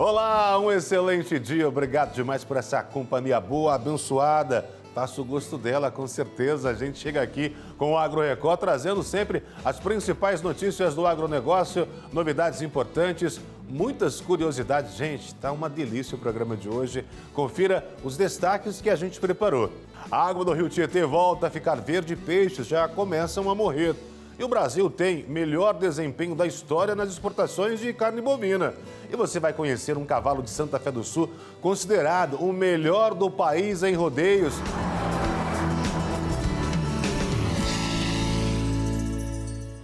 Olá, um excelente dia. Obrigado demais por essa companhia boa, abençoada. Passa o gosto dela, com certeza. A gente chega aqui com o Agro Record, trazendo sempre as principais notícias do agronegócio, novidades importantes, muitas curiosidades. Gente, tá uma delícia o programa de hoje. Confira os destaques que a gente preparou. A água do Rio Tietê volta a ficar verde e peixes já começam a morrer. E o Brasil tem melhor desempenho da história nas exportações de carne bovina. E você vai conhecer um cavalo de Santa Fé do Sul considerado o melhor do país em rodeios.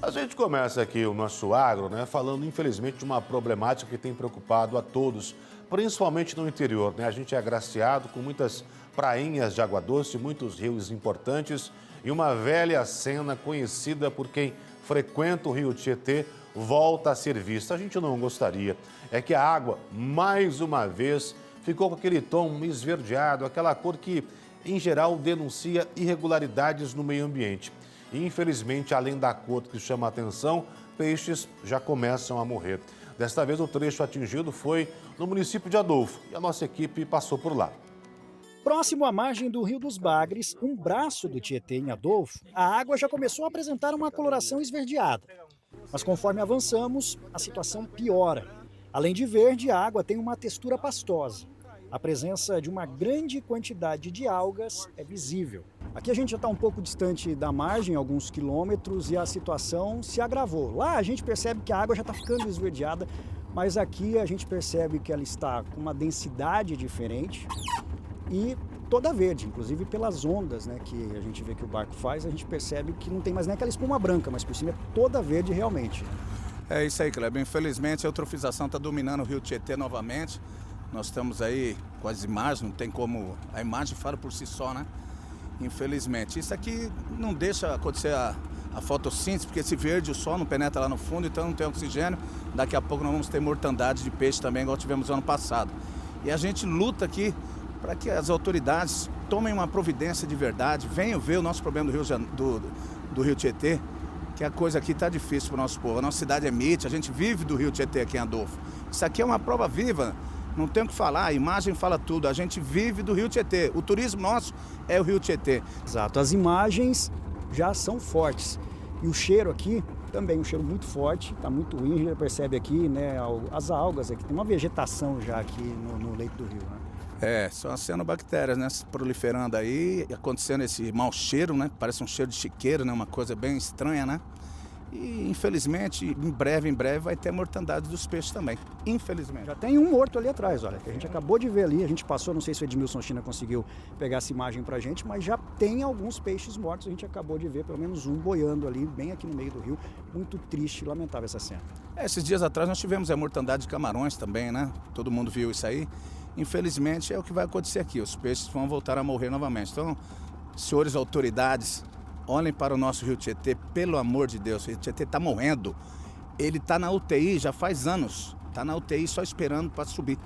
A gente começa aqui o nosso agro, falando infelizmente de uma problemática que tem preocupado a todos, principalmente no interior, A gente é agraciado com muitas prainhas de água doce, muitos rios importantes e uma velha cena conhecida por quem frequenta o Rio Tietê volta a ser vista. A gente não gostaria. É que a água, mais uma vez, ficou com aquele tom esverdeado, aquela cor que, em geral, denuncia irregularidades no meio ambiente. E, infelizmente, além da cor que chama a atenção, peixes já começam a morrer. Desta vez, o trecho atingido foi no município de Adolfo e a nossa equipe passou por lá. Próximo à margem do Rio dos Bagres, um braço do Tietê em Adolfo, a água já começou a apresentar uma coloração esverdeada. Mas conforme avançamos, a situação piora. Além de verde, a água tem uma textura pastosa. A presença de uma grande quantidade de algas é visível. Aqui a gente já está um pouco distante da margem, alguns quilômetros, e a situação se agravou. Lá a gente percebe que a água já está ficando esverdeada, mas aqui a gente percebe que ela está com uma densidade diferente e toda verde, inclusive pelas ondas que a gente vê que o barco faz, a gente percebe que não tem mais nem aquela espuma branca, mas por cima é toda verde realmente. É isso aí, Kleber. Infelizmente a eutrofização está dominando o Rio Tietê novamente. Nós estamos aí com as imagens, não tem como... A imagem fala por si só, Infelizmente. Isso aqui não deixa acontecer a fotossíntese, porque esse verde, o sol não penetra lá no fundo, então não tem oxigênio. Daqui a pouco nós vamos ter mortandade de peixe também, igual tivemos no ano passado. E a gente luta aqui para que as autoridades tomem uma providência de verdade, venham ver o nosso problema do Rio Tietê, que a coisa aqui está difícil para o nosso povo. A nossa cidade é MIT, a gente vive do Rio Tietê aqui em Adolfo. Isso aqui é uma prova viva, não tem o que falar, a imagem fala tudo, a gente vive do Rio Tietê. O turismo nosso é o Rio Tietê. Exato, as imagens já são fortes. E o cheiro aqui, também um cheiro muito forte, está muito ruim, a gente percebe aqui, as algas aqui, tem uma vegetação já aqui no leito do rio, São as cianobactérias, proliferando aí, acontecendo esse mau cheiro, Parece um cheiro de chiqueiro, uma coisa bem estranha, E, infelizmente, em breve vai ter a mortandade dos peixes também, infelizmente. Já tem um morto ali atrás, olha, que a gente acabou de ver ali, a gente passou, não sei se o Edmilson China conseguiu pegar essa imagem pra gente, mas já tem alguns peixes mortos, a gente acabou de ver pelo menos um boiando ali, bem aqui no meio do rio, muito triste e lamentável essa cena. Esses dias atrás nós tivemos a mortandade de camarões também, Todo mundo viu isso aí. Infelizmente é o que vai acontecer aqui, os peixes vão voltar a morrer novamente. Então, senhores autoridades, olhem para o nosso Rio Tietê, pelo amor de Deus, o Rio Tietê está morrendo. Ele está na UTI já faz anos, está na UTI só esperando para subir.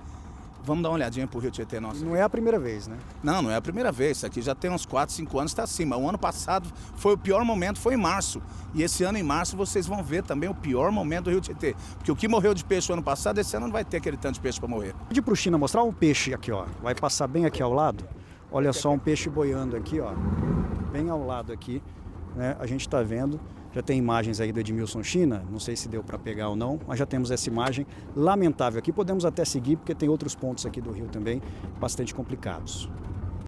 Vamos dar uma olhadinha para o Rio Tietê nosso. Não é a primeira vez, Não é a primeira vez, isso aqui já tem uns 4, 5 anos, está acima. O ano passado foi o pior momento, foi em março. E esse ano em março vocês vão ver também o pior momento do Rio Tietê. Porque o que morreu de peixe no ano passado, esse ano não vai ter aquele tanto de peixe para morrer. Pedi para o China mostrar um peixe aqui, vai passar bem aqui ao lado. Olha só um peixe boiando aqui, bem ao lado aqui, A gente está vendo, já tem imagens aí do Edmilson China, não sei se deu para pegar ou não, mas já temos essa imagem lamentável aqui. Podemos até seguir, porque tem outros pontos aqui do rio também bastante complicados.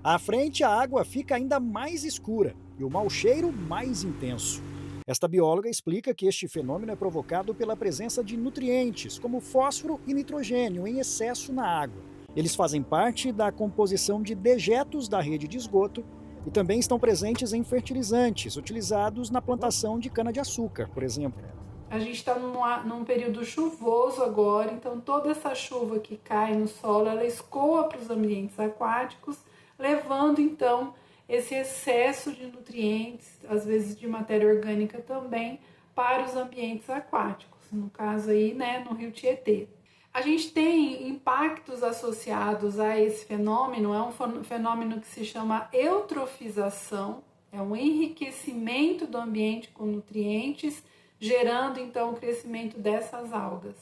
À frente, a água fica ainda mais escura e o mau cheiro mais intenso. Esta bióloga explica que este fenômeno é provocado pela presença de nutrientes, como fósforo e nitrogênio, em excesso na água. Eles fazem parte da composição de dejetos da rede de esgoto e também estão presentes em fertilizantes utilizados na plantação de cana-de-açúcar, por exemplo. A gente está num período chuvoso agora, então toda essa chuva que cai no solo, ela escoa para os ambientes aquáticos, levando então esse excesso de nutrientes, às vezes de matéria orgânica também, para os ambientes aquáticos, no caso aí, no Rio Tietê. A gente tem impactos associados a esse fenômeno, é um fenômeno que se chama eutrofização, é um enriquecimento do ambiente com nutrientes, gerando então o crescimento dessas algas.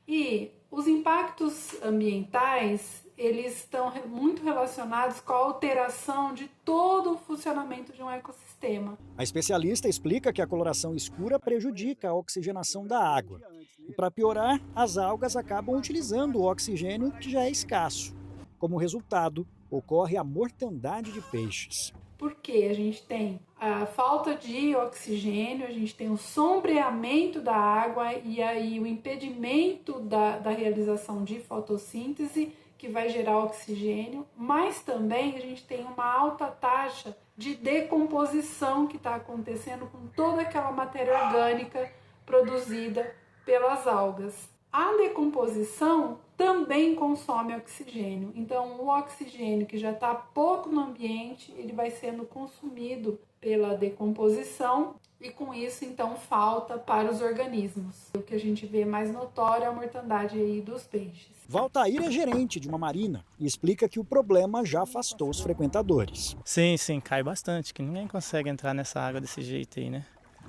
E Os impactos ambientais, eles estão muito relacionados com a alteração de todo o funcionamento de um ecossistema. A especialista explica que a coloração escura prejudica a oxigenação da água. E para piorar, as algas acabam utilizando o oxigênio que já é escasso. Como resultado, ocorre a mortandade de peixes. Porque a gente tem a falta de oxigênio, a gente tem o sombreamento da água e aí o impedimento da realização de fotossíntese, que vai gerar oxigênio, mas também a gente tem uma alta taxa de decomposição que está acontecendo com toda aquela matéria orgânica produzida pelas algas. A decomposição também consome oxigênio, então o oxigênio que já está pouco no ambiente, ele vai sendo consumido pela decomposição e com isso então falta para os organismos. O que a gente vê mais notório é a mortandade aí dos peixes. Valtair é gerente de uma marina e explica que o problema já afastou os frequentadores. Sim, cai bastante, que ninguém consegue entrar nessa água desse jeito aí, né?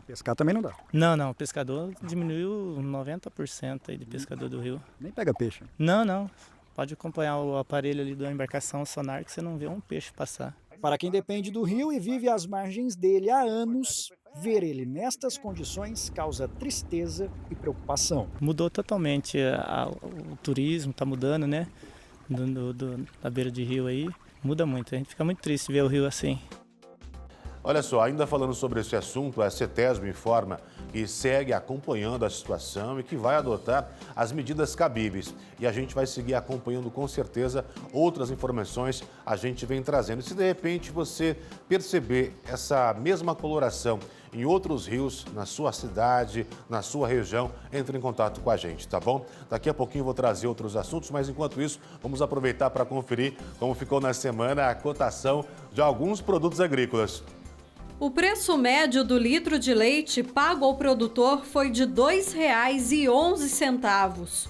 Pescar também não dá. Não, o pescador diminuiu 90% aí de pescador do rio. Nem pega peixe. Não, pode acompanhar o aparelho ali da embarcação sonar que você não vê um peixe passar. Para quem depende do rio e vive às margens dele há anos, ver ele nestas condições causa tristeza e preocupação. Mudou totalmente, o turismo está mudando, né? Da beira de rio aí, muda muito. A gente fica muito triste ver o rio assim. Olha só, ainda falando sobre esse assunto, a CETESBio informa que segue acompanhando a situação e que vai adotar as medidas cabíveis. E a gente vai seguir acompanhando com certeza outras informações a gente vem trazendo. E se de repente você perceber essa mesma coloração em outros rios, na sua cidade, na sua região, entre em contato com a gente, tá bom? Daqui a pouquinho eu vou trazer outros assuntos, mas enquanto isso, vamos aproveitar para conferir como ficou na semana a cotação de alguns produtos agrícolas. O preço médio do litro de leite pago ao produtor foi de R$ 2,11.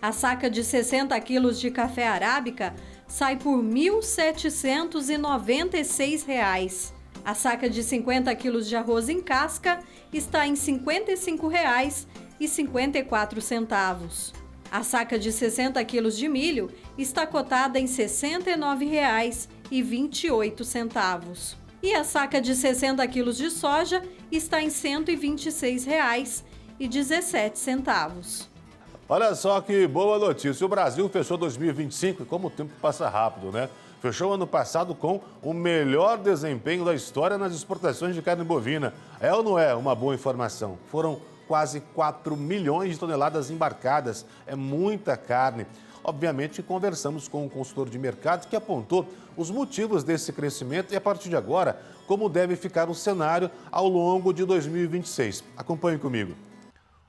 A saca de 60 quilos de café arábica sai por R$ 1.796. A saca de 50 quilos de arroz em casca está em R$ 55,54. A saca de 60 quilos de milho está cotada em R$ 69,28. E a saca de 60 quilos de soja está em R$ 126,17. Olha só que boa notícia. O Brasil fechou 2025 e como o tempo passa rápido, né? Fechou o ano passado com o melhor desempenho da história nas exportações de carne bovina. É ou não é uma boa informação? Foram quase 4 milhões de toneladas embarcadas. É muita carne. Obviamente, conversamos com um consultor de mercado que apontou os motivos desse crescimento e, a partir de agora, como deve ficar o cenário ao longo de 2026. Acompanhe comigo.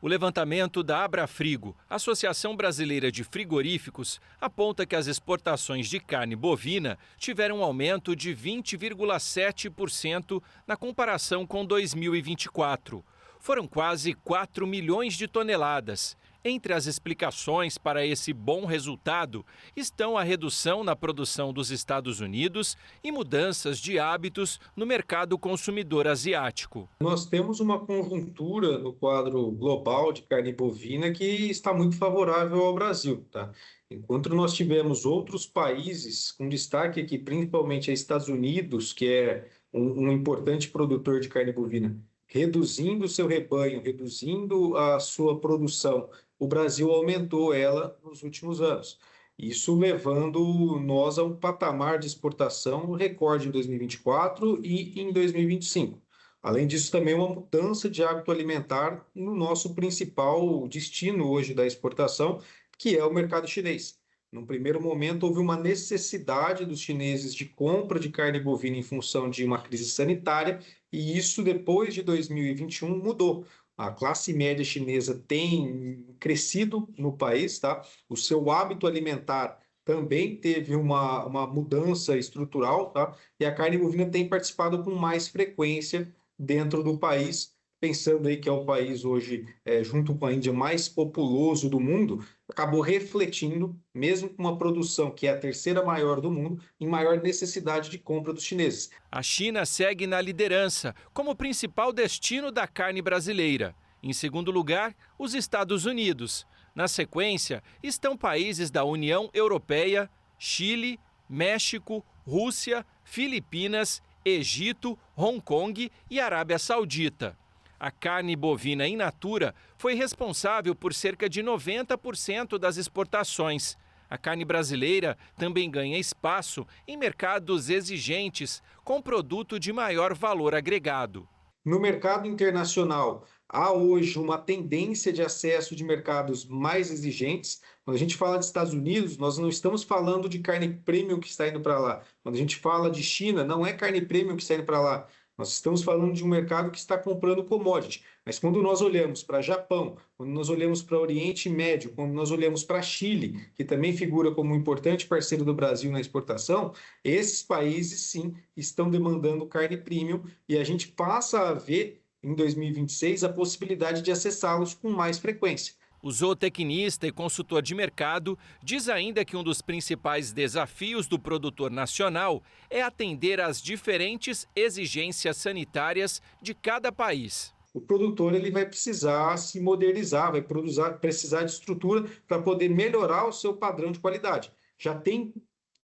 O levantamento da Abrafrigo, Associação Brasileira de Frigoríficos, aponta que as exportações de carne bovina tiveram um aumento de 20,7% na comparação com 2024. Foram quase 4 milhões de toneladas. Entre as explicações para esse bom resultado estão a redução na produção dos Estados Unidos e mudanças de hábitos no mercado consumidor asiático. Nós temos uma conjuntura no quadro global de carne bovina que está muito favorável ao Brasil, tá? Enquanto nós tivemos outros países, com destaque aqui principalmente a Estados Unidos, que é um importante produtor de carne bovina, reduzindo o seu rebanho, reduzindo a sua produção, o Brasil aumentou ela nos últimos anos. Isso levando nós a um patamar de exportação recorde em 2024 e em 2025. Além disso, também uma mudança de hábito alimentar no nosso principal destino hoje da exportação, que é o mercado chinês. Num primeiro momento, houve uma necessidade dos chineses de compra de carne bovina em função de uma crise sanitária, e isso, depois de 2021, mudou. A classe média chinesa tem crescido no país, tá? O seu hábito alimentar também teve uma mudança estrutural, tá? E a carne bovina tem participado com mais frequência dentro do país, pensando aí que é o país hoje, junto com a Índia, mais populoso do mundo, acabou refletindo, mesmo com uma produção que é a terceira maior do mundo, em maior necessidade de compra dos chineses. A China segue na liderança como principal destino da carne brasileira. Em segundo lugar, os Estados Unidos. Na sequência, estão países da União Europeia, Chile, México, Rússia, Filipinas, Egito, Hong Kong e Arábia Saudita. A carne bovina in natura foi responsável por cerca de 90% das exportações. A carne brasileira também ganha espaço em mercados exigentes, com produto de maior valor agregado. No mercado internacional, há hoje uma tendência de acesso de mercados mais exigentes. Quando a gente fala de Estados Unidos, nós não estamos falando de carne premium que está indo para lá. Quando a gente fala de China, não é carne premium que está indo para lá. Nós estamos falando de um mercado que está comprando commodity. Mas quando nós olhamos para Japão, quando nós olhamos para Oriente Médio, quando nós olhamos para Chile, que também figura como um importante parceiro do Brasil na exportação, esses países sim estão demandando carne premium e a gente passa a ver em 2026 a possibilidade de acessá-los com mais frequência. O zootecnista e consultor de mercado diz ainda que um dos principais desafios do produtor nacional é atender às diferentes exigências sanitárias de cada país. O produtor ele vai precisar se modernizar, vai precisar de estrutura para poder melhorar o seu padrão de qualidade. Já tem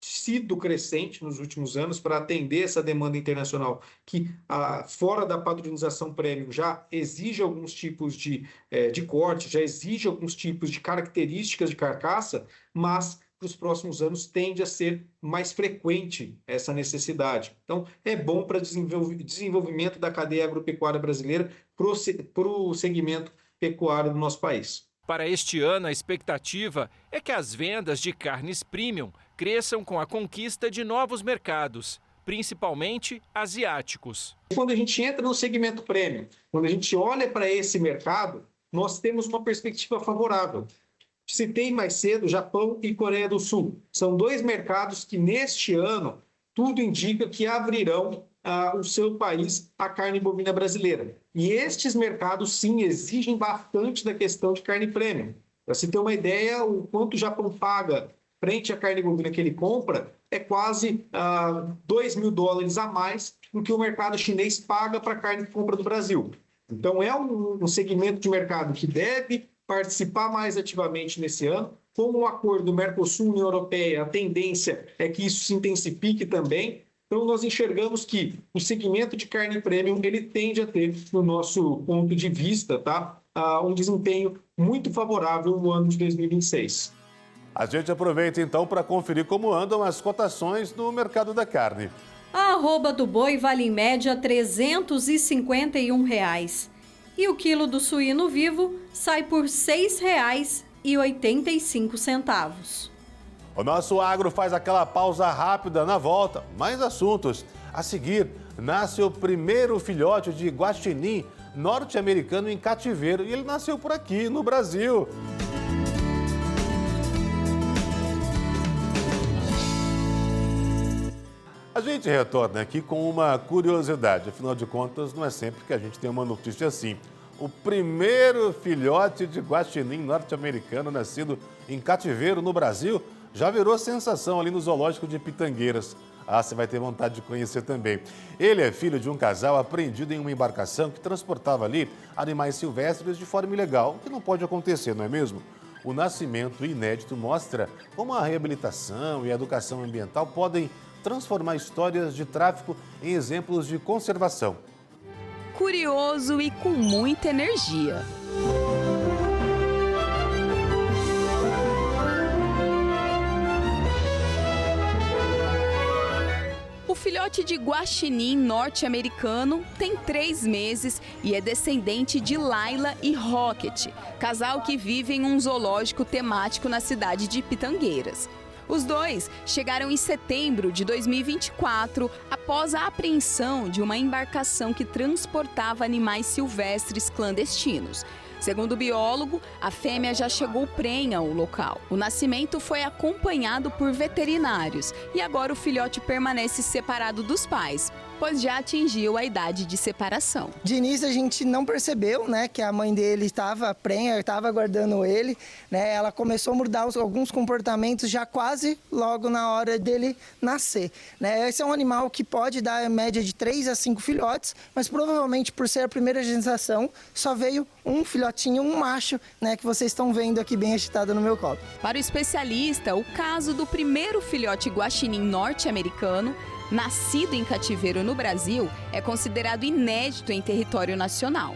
sido crescente nos últimos anos para atender essa demanda internacional que, fora da padronização premium, já exige alguns tipos de corte, já exige alguns tipos de características de carcaça, mas para os próximos anos tende a ser mais frequente essa necessidade. Então, é bom para desenvolvimento da cadeia agropecuária brasileira para o segmento pecuário do nosso país. Para este ano, a expectativa é que as vendas de carnes premium cresçam com a conquista de novos mercados, principalmente asiáticos. Quando a gente entra no segmento premium, quando a gente olha para esse mercado, nós temos uma perspectiva favorável. Citei mais cedo Japão e Coreia do Sul. São dois mercados que neste ano tudo indica que abrirão o seu país à carne bovina brasileira. E estes mercados, sim, exigem bastante da questão de carne premium. Para se ter uma ideia, o quanto o Japão paga frente à carne bovina que ele compra é quase $2.000 a mais do que o mercado chinês paga para a carne que compra do Brasil. Então, é um segmento de mercado que deve participar mais ativamente nesse ano. Com o acordo Mercosul-União Europeia, a tendência é que isso se intensifique também. Então, nós enxergamos que o segmento de carne premium ele tende a ter, no nosso ponto de vista, um desempenho muito favorável no ano de 2026. A gente aproveita então para conferir como andam as cotações no mercado da carne. A arroba do boi vale em média R$ 351. E o quilo do suíno vivo sai por R$ 6,85. O nosso agro faz aquela pausa rápida na volta. Mais assuntos. A seguir, nasce o primeiro filhote de guaxinim norte-americano em cativeiro. E ele nasceu por aqui, no Brasil. A gente retorna aqui com uma curiosidade. Afinal de contas, não é sempre que a gente tem uma notícia assim. O primeiro filhote de guaxinim norte-americano nascido em cativeiro no Brasil já virou sensação ali no zoológico de Pitangueiras. Você vai ter vontade de conhecer também. Ele é filho de um casal apreendido em uma embarcação que transportava ali animais silvestres de forma ilegal, o que não pode acontecer, não é mesmo? O nascimento inédito mostra como a reabilitação e a educação ambiental podem transformar histórias de tráfico em exemplos de conservação. Curioso e com muita energia. O filhote de guaxinim norte-americano tem 3 meses e é descendente de Laila e Rocket, casal que vive em um zoológico temático na cidade de Pitangueiras. Os dois chegaram em setembro de 2024, após a apreensão de uma embarcação que transportava animais silvestres clandestinos. Segundo o biólogo, a fêmea já chegou prenha ao local. O nascimento foi acompanhado por veterinários e agora o filhote permanece separado dos pais. pois já atingiu a idade de separação. De início a gente não percebeu, né, que a mãe dele estava prenha, estava guardando ele, né? Ela começou a mudar alguns comportamentos já quase logo na hora dele nascer, né? Esse é um animal que pode dar em média de 3 a 5 filhotes, mas provavelmente por ser a primeira gestação só veio um filhotinho, um macho, né, que vocês estão vendo aqui bem agitado no meu colo. Para o especialista, o caso do primeiro filhote guaxinim norte-americano, nascido em cativeiro no Brasil, é considerado inédito em território nacional.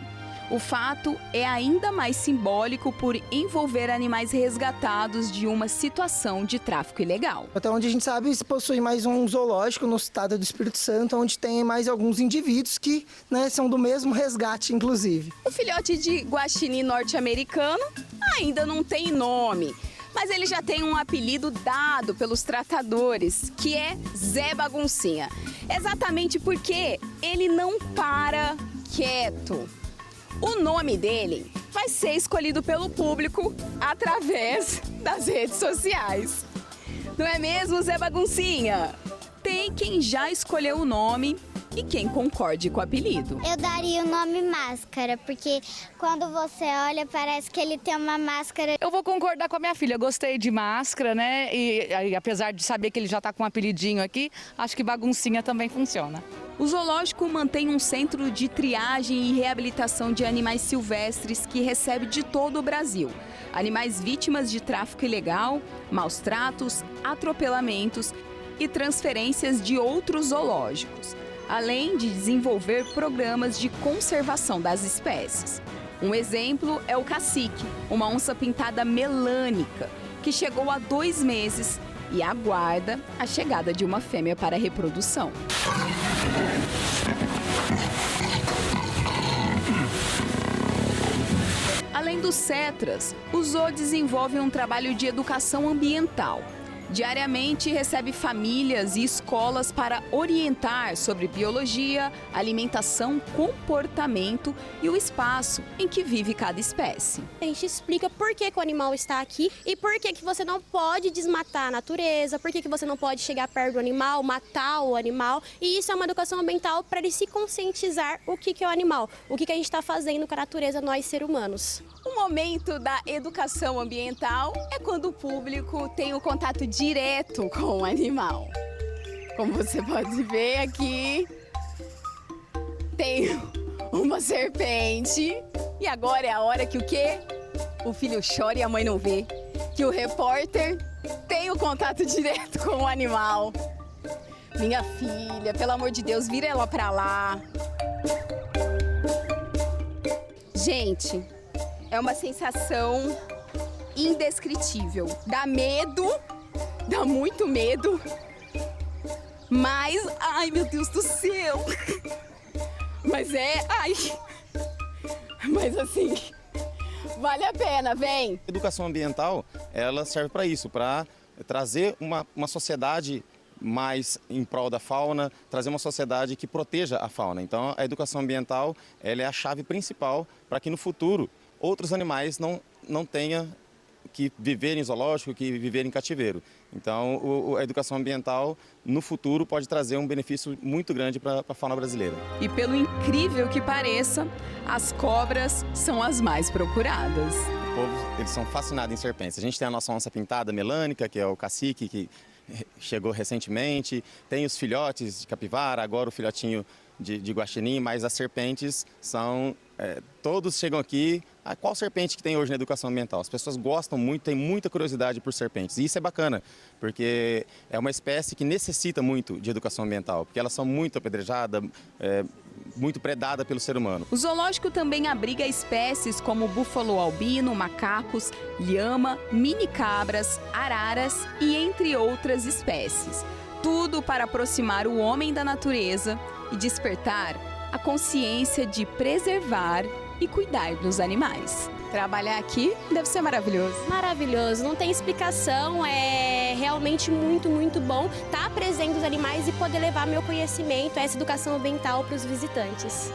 O fato é ainda mais simbólico por envolver animais resgatados de uma situação de tráfico ilegal. Até onde a gente sabe, se possui mais um zoológico no estado do Espírito Santo, onde tem mais alguns indivíduos que, né, são do mesmo resgate, inclusive. O filhote de guaxinim norte-americano ainda não tem nome, mas ele já tem um apelido dado pelos tratadores, que é Zé Baguncinha. Exatamente porque ele não para quieto. O nome dele vai ser escolhido pelo público através das redes sociais. Não é mesmo, Zé Baguncinha? Tem quem já escolheu o nome e quem concorde com o apelido. Eu daria o nome Máscara, porque quando você olha parece que ele tem uma máscara. Eu vou concordar com a minha filha, eu gostei de Máscara, né? E apesar de saber que ele já tá com um apelidinho aqui, acho que Baguncinha também funciona. O zoológico mantém um centro de triagem e reabilitação de animais silvestres que recebe de todo o Brasil. Animais vítimas de tráfico ilegal, maus tratos, atropelamentos e transferências de outros zoológicos, além de desenvolver programas de conservação das espécies. Um exemplo é o Cacique, uma onça pintada melânica, que chegou há 2 meses e aguarda a chegada de uma fêmea para a reprodução. Além dos cetras, o zoo desenvolve um trabalho de educação ambiental. Diariamente recebe famílias e escolas para orientar sobre biologia, alimentação, comportamento e o espaço em que vive cada espécie. A gente explica por que o animal está aqui e por que você não pode desmatar a natureza, por que você não pode chegar perto do animal, matar o animal. E isso é uma educação ambiental para ele se conscientizar o que é o animal, o que a gente está fazendo com a natureza, nós seres humanos. O momento da educação ambiental é quando o público tem o contato direto com o animal. Como você pode ver aqui, tem uma serpente. E agora é a hora que o quê? O filho chora e a mãe não vê. Que o repórter tem o contato direto com o animal. Minha filha, pelo amor de Deus, vira ela pra lá. Gente, é uma sensação indescritível. Dá medo, dá muito medo, mas, ai meu Deus do céu, mas mas assim, vale a pena, vem. Educação ambiental, ela serve para isso, para trazer uma sociedade mais em prol da fauna, trazer uma sociedade que proteja a fauna. Então, a educação ambiental, ela é a chave principal para que no futuro outros animais não tenham que viver em zoológico, que viver em cativeiro. Então, a educação ambiental, no futuro, pode trazer um benefício muito grande para a fauna brasileira. E pelo incrível que pareça, as cobras são as mais procuradas. O povo, eles são fascinados em serpentes. A gente tem a nossa onça pintada melânica, que é o Cacique, que chegou recentemente. Tem os filhotes de capivara, agora o filhotinho de guaxinim, mas as serpentes são... todos chegam aqui. Qual serpente que tem hoje na educação ambiental? As pessoas gostam muito, têm muita curiosidade por serpentes. E isso é bacana, porque é uma espécie que necessita muito de educação ambiental, porque elas são muito apedrejadas, muito predadas pelo ser humano. O zoológico também abriga espécies como búfalo albino, macacos, lhama, mini cabras, araras e entre outras espécies. Tudo para aproximar o homem da natureza e despertar a consciência de preservar e cuidar dos animais. Trabalhar aqui deve ser maravilhoso. Maravilhoso, não tem explicação, é realmente muito, muito bom estar presente os animais e poder levar meu conhecimento, essa educação ambiental para os visitantes.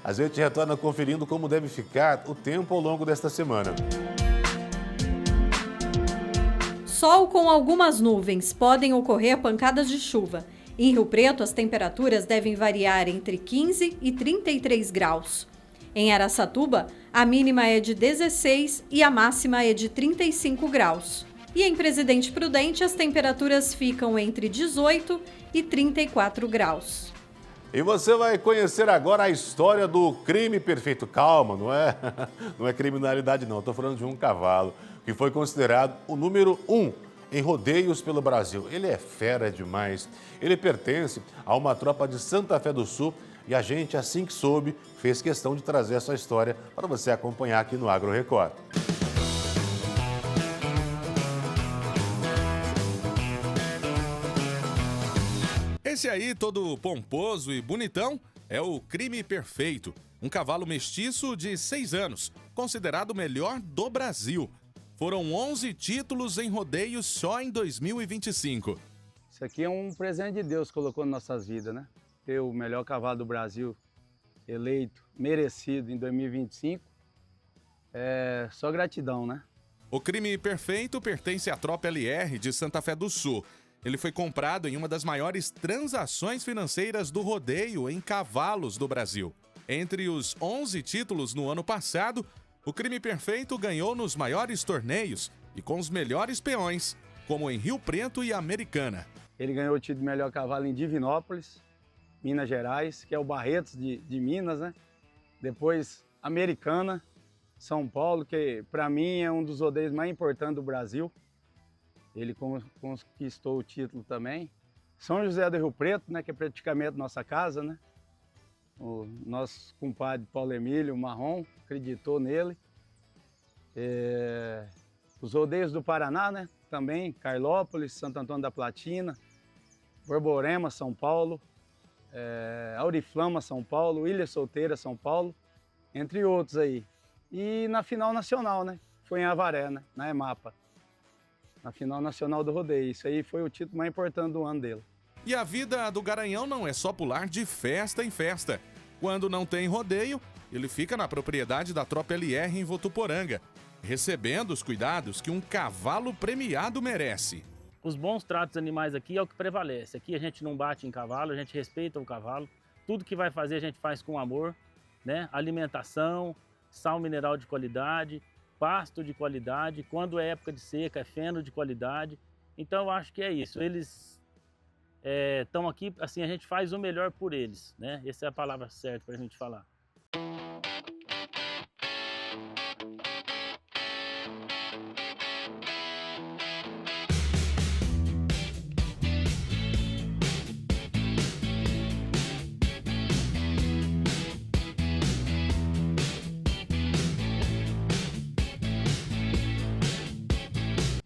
A gente retorna conferindo como deve ficar o tempo ao longo desta semana. Sol com algumas nuvens, podem ocorrer pancadas de chuva. Em Rio Preto, as temperaturas devem variar entre 15 e 33 graus. Em Araçatuba, a mínima é de 16 e a máxima é de 35 graus. E em Presidente Prudente, as temperaturas ficam entre 18 e 34 graus. E você vai conhecer agora a história do crime perfeito. Calma, não é criminalidade não, estou falando de um cavalo que foi considerado o número 1 em rodeios pelo Brasil. Ele é fera demais. Ele pertence a uma tropa de Santa Fé do Sul e a gente, assim que soube, fez questão de trazer essa história para você acompanhar aqui no Agro Record. Esse aí, todo pomposo e bonitão, é o Crime Perfeito. Um cavalo mestiço de 6 anos, considerado o melhor do Brasil. Foram 11 títulos em rodeios só em 2025. Isso aqui é um presente de Deus que colocou nas nossas vidas, né? Ter o melhor cavalo do Brasil eleito, merecido em 2025. É só gratidão, né? O Crime Perfeito pertence à Tropa LR de Santa Fé do Sul. Ele foi comprado em uma das maiores transações financeiras do rodeio em cavalos do Brasil. Entre os 11 títulos no ano passado, o Crime Perfeito ganhou nos maiores torneios e com os melhores peões, como em Rio Preto e Americana. Ele ganhou o título de melhor cavalo em Divinópolis, Minas Gerais, que é o Barretos de Minas, né? Depois Americana, São Paulo, que para mim é um dos rodeios mais importantes do Brasil. Ele conquistou o título também. São José do Rio Preto, né, que é praticamente nossa casa, né? O nosso compadre Paulo Emílio Marrom acreditou nele. Os rodeios do Paraná, né? Também, Carlópolis, Santo Antônio da Platina, Borborema, São Paulo, Auriflama, São Paulo, Ilha Solteira, São Paulo, entre outros aí. E na final nacional, né? Foi em Avaré, né? Na EMAPA. Na final nacional do rodeio. Isso aí foi o título mais importante do ano dele. E a vida do Garanhão não é só pular de festa em festa. Quando não tem rodeio, ele fica na propriedade da Tropa LR em Votuporanga, recebendo os cuidados que um cavalo premiado merece. Os bons tratos animais aqui é o que prevalece. Aqui a gente não bate em cavalo, a gente respeita o cavalo. Tudo que vai fazer a gente faz com amor, né? Alimentação, sal mineral de qualidade, pasto de qualidade. Quando é época de seca, é feno de qualidade. Então eu acho que é isso. Eles estão aqui, assim, a gente faz o melhor por eles, né? Essa é a palavra certa para a gente falar.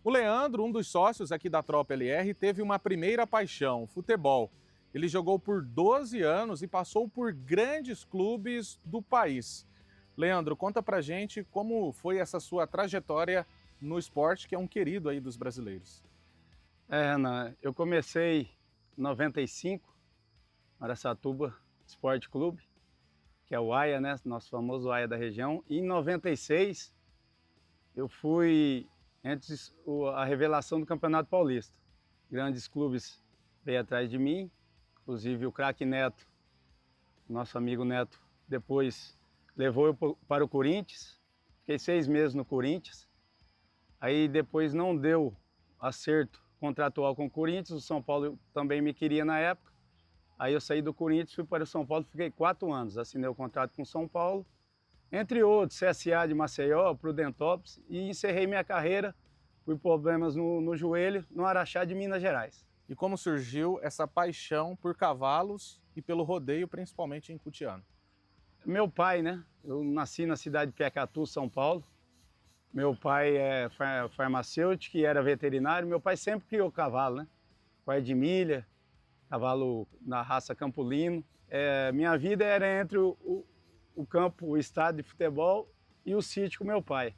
O Leandro, um dos sócios aqui da Tropa LR, teve uma primeira paixão, futebol. Ele jogou por 12 anos e passou por grandes clubes do país. Leandro, conta pra gente como foi essa sua trajetória no esporte, que é um querido aí dos brasileiros. Renan, eu comecei em 95, Araçatuba Esporte Clube, que é o AIA, né? Nosso famoso AIA da região. E em 96, eu fui antes a revelação do Campeonato Paulista. Grandes clubes veio atrás de mim, inclusive o craque Neto, nosso amigo Neto, depois levou eu para o Corinthians, fiquei 6 meses no Corinthians, aí depois não deu acerto contratual com o Corinthians, o São Paulo também me queria na época, aí eu saí do Corinthians, fui para o São Paulo, fiquei 4 anos, assinei o contrato com o São Paulo, entre outros, CSA de Maceió, Prudentópolis, e encerrei minha carreira por problemas no joelho, no Araxá de Minas Gerais. E como surgiu essa paixão por cavalos e pelo rodeio, principalmente em Cutiano? Meu pai, né? Eu nasci na cidade de Piacatu, São Paulo. Meu pai é farmacêutico e era veterinário. Meu pai sempre criou cavalo, né? Pai de milha, cavalo na raça Campolino. Minha vida era entre o campo, o estádio de futebol e o sítio com meu pai.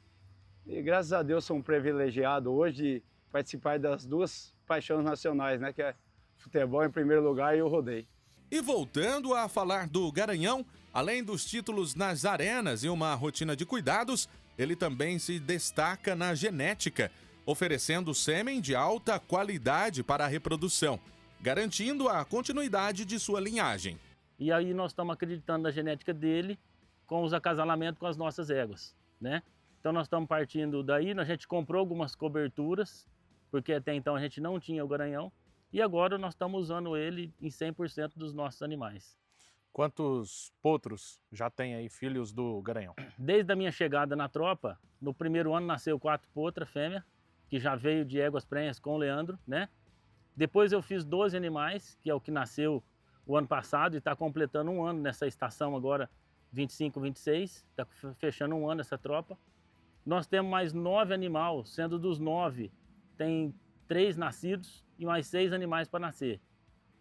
E graças a Deus sou um privilegiado hoje de participar das duas paixões nacionais, né? Que é futebol em primeiro lugar e o rodeio. E voltando a falar do Garanhão, além dos títulos nas arenas e uma rotina de cuidados, ele também se destaca na genética, oferecendo sêmen de alta qualidade para a reprodução, garantindo a continuidade de sua linhagem. E aí nós estamos acreditando na genética dele com os acasalamentos com as nossas éguas, né? Então nós estamos partindo daí, a gente comprou algumas coberturas, porque até então a gente não tinha o Garanhão, e agora nós estamos usando ele em 100% dos nossos animais. Quantos potros já tem aí filhos do Garanhão? Desde a minha chegada na tropa, no primeiro ano nasceu 4 potras fêmea, que já veio de éguas prenhas com o Leandro, né? Depois eu fiz 12 animais, que é o que nasceu o ano passado e está completando um ano nessa estação agora, 25, 26, está fechando um ano essa tropa. Nós temos mais 9 animais, sendo dos 9, tem 3 nascidos e mais 6 animais para nascer.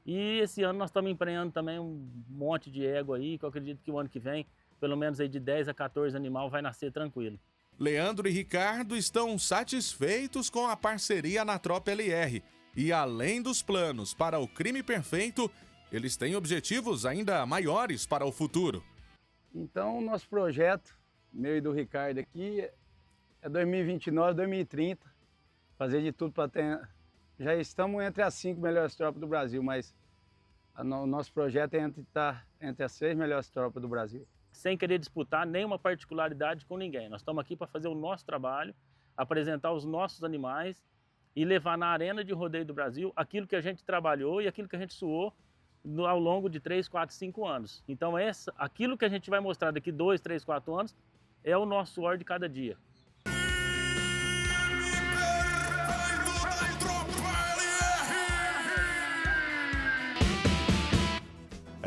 E esse ano nós estamos emprenhando também um monte de égua aí, que eu acredito que o ano que vem, pelo menos aí de 10 a 14 animais vai nascer tranquilo. Leandro e Ricardo estão satisfeitos com a parceria na Tropa LR. E além dos planos para o crime perfeito, eles têm objetivos ainda maiores para o futuro. Então, o nosso projeto, meu e do Ricardo aqui, é 2029, 2030. Fazer de tudo para ter... Já estamos entre as 5 melhores tropas do Brasil, mas o nosso projeto é estar entre as 6 melhores tropas do Brasil. Sem querer disputar nenhuma particularidade com ninguém. Nós estamos aqui para fazer o nosso trabalho, apresentar os nossos animais e levar na arena de rodeio do Brasil aquilo que a gente trabalhou e aquilo que a gente suou ao longo de 3, 4, 5 anos. Então aquilo que a gente vai mostrar daqui 2, 3, 4 anos é o nosso suor de cada dia.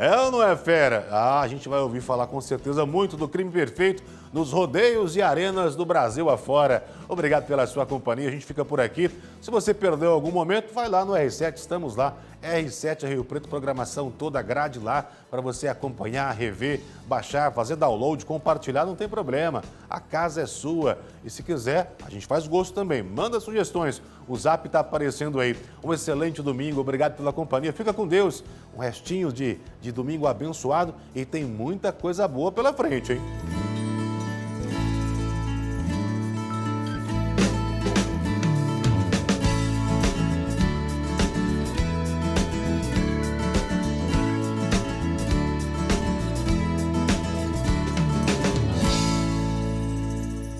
É ou não é, fera? A gente vai ouvir falar com certeza muito do crime perfeito nos rodeios e arenas do Brasil afora. Obrigado pela sua companhia, a gente fica por aqui. Se você perdeu algum momento, vai lá no R7, estamos lá. R7 Rio Preto, programação toda, grade lá para você acompanhar, rever, baixar, fazer download, compartilhar, não tem problema. A casa é sua e se quiser, a gente faz gosto também. Manda sugestões, o zap está aparecendo aí. Um excelente domingo, obrigado pela companhia, fica com Deus. Um restinho de domingo abençoado e tem muita coisa boa pela frente, hein?